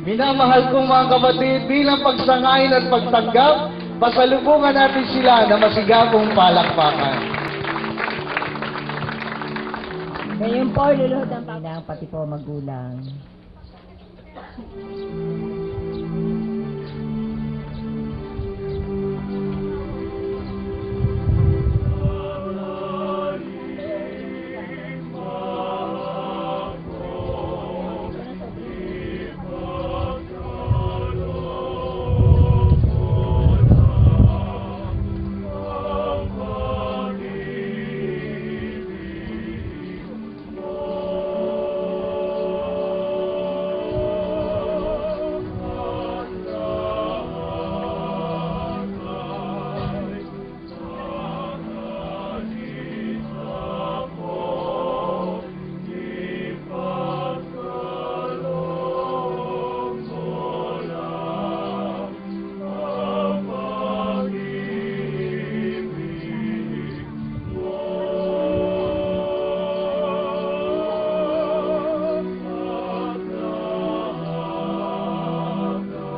Minamahal kong mga kapatid, bilang pagsangayin at pagtanggap, pasalubungan natin sila na masigabong palakpakan. Ngayon po, luluhod ang pinang pati po magulang.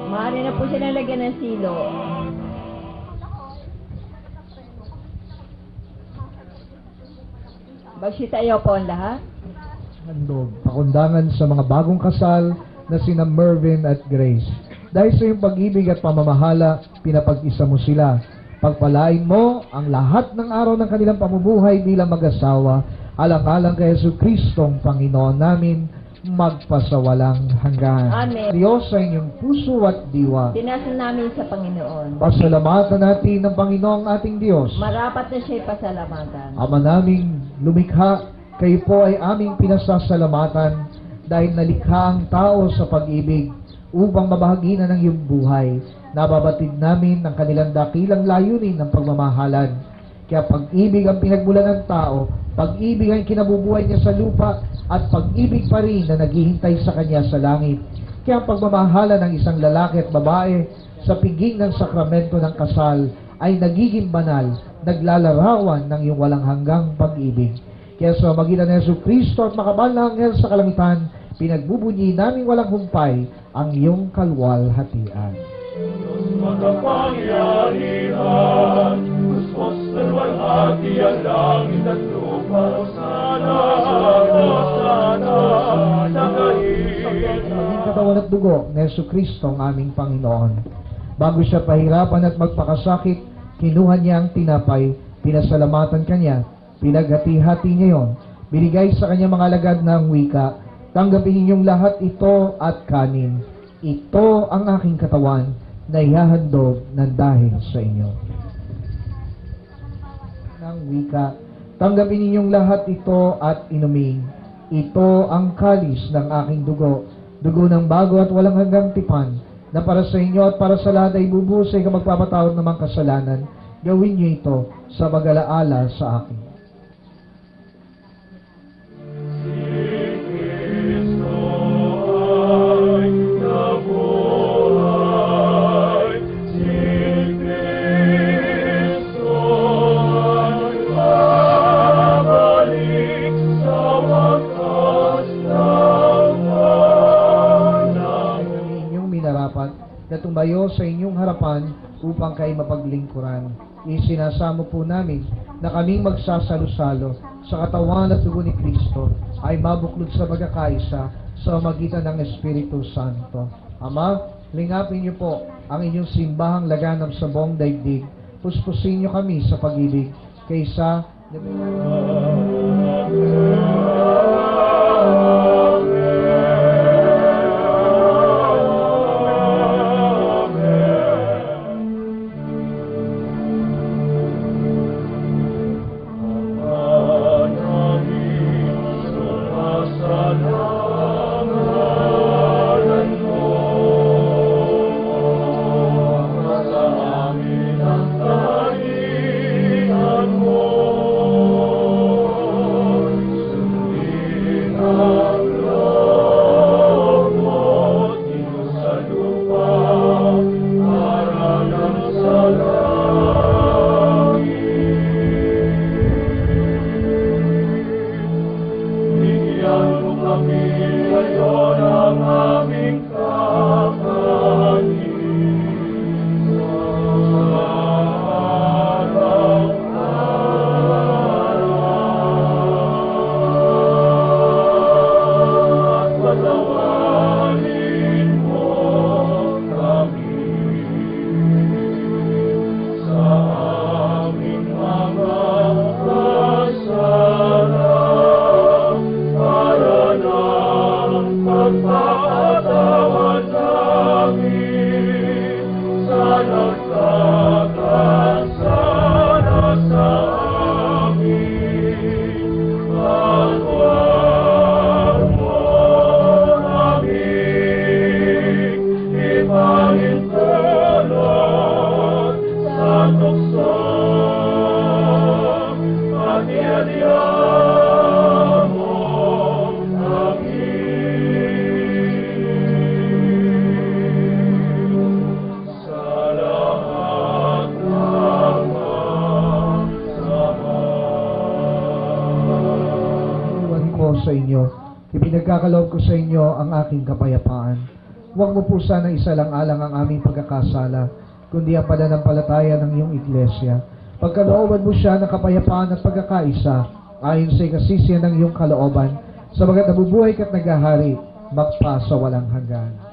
Maaari na po siya lagyan ng silo. Magsitayo po ang lahat. Handog, pakundangan sa mga bagong kasal na sina Mervin at Grace. Dahil sa iyong pag-ibig at pamamahala, pinapag-isa mo sila. Pagpalain mo ang lahat ng araw ng kanilang pamumuhay bilang mag-asawa, alang-alang kay Jesucristong Panginoon namin, magpasawalang hanggan. Amen. Diyos sa inyong puso at diwa. Dinasal namin sa Panginoon. Pasalamatan natin ng Panginoong ating Diyos. Marapat na siya'y pasalamatan. Ama naming lumikha, kayo po ay aming pinasasalamatan dahil nalikha ang tao sa pag-ibig upang mabahagi na ng iyong buhay. Nababatid namin ang kanilang dakilang layunin ng pagmamahalan. Kaya pag-ibig ang pinagmulan ng tao, pag-ibig ang kinabubuhay niya sa lupa, at pag-ibig pa rin na naghihintay sa kanya sa langit. Kaya ang pagmamahala ng isang lalaki at babae sa piging ng sakramento ng kasal ay nagiging banal, naglalarawan ng iyong walang hanggang pag-ibig. Kaya sa magitan ni Jesucristo at makabal na anghel sa kalangitan, pinagbubunyi namin walang humpay ang iyong kalwalhatian. Makapangyarihan, Kusmos na luwalhati ang langit at lupa, sana, sa Maging katawan at dugo ni Jesucristo ang aming Panginoon. Bago siya pahirapan at magpakasakit, kinuha niya ang tinapay, pinasalamatan kanya, pinaghati-hati niya yon, binigay sa kanya mga alagad ng wika, tanggapin ninyong lahat ito at kanin. Ito ang aking katawan na ihahandog ng dahil sa inyo. Ng wika, tanggapin ninyong lahat ito at inumin. Ito ang kalis ng aking dugo, dugo ng bago at walang hanggang tipan, na para sa inyo at para sa lahat ay bubuhos ay magpapatawad ng mga kasalanan. Gawin niyo ito sa mag-alaala sa akin. Na tumayo sa inyong harapan upang kayo mapaglingkuran. Isinasamo po namin na kaming magsasalo-salo sa katawan at dugo ni Kristo ay mabuklod sa pagkakaisa sa magitan ng Espiritu Santo. Ama, lingapin niyo po ang inyong simbahang laganap sa buong daigdig. Puspusin niyo kami sa pag-ibig kaysa Ipinagkakaloob ko sa inyo ang aking kapayapaan. Huwag mo po sana isalang-alang ang aming pagkakasala, kundi ang pananampalataya ng iyong iglesia. Pagkalooban mo siya ng kapayapaan at pagkakaisa, ayon sa ikasisiyan ng iyong kalooban, sabagat nabubuhay ka't naghahari, magpa sa walang hanggan.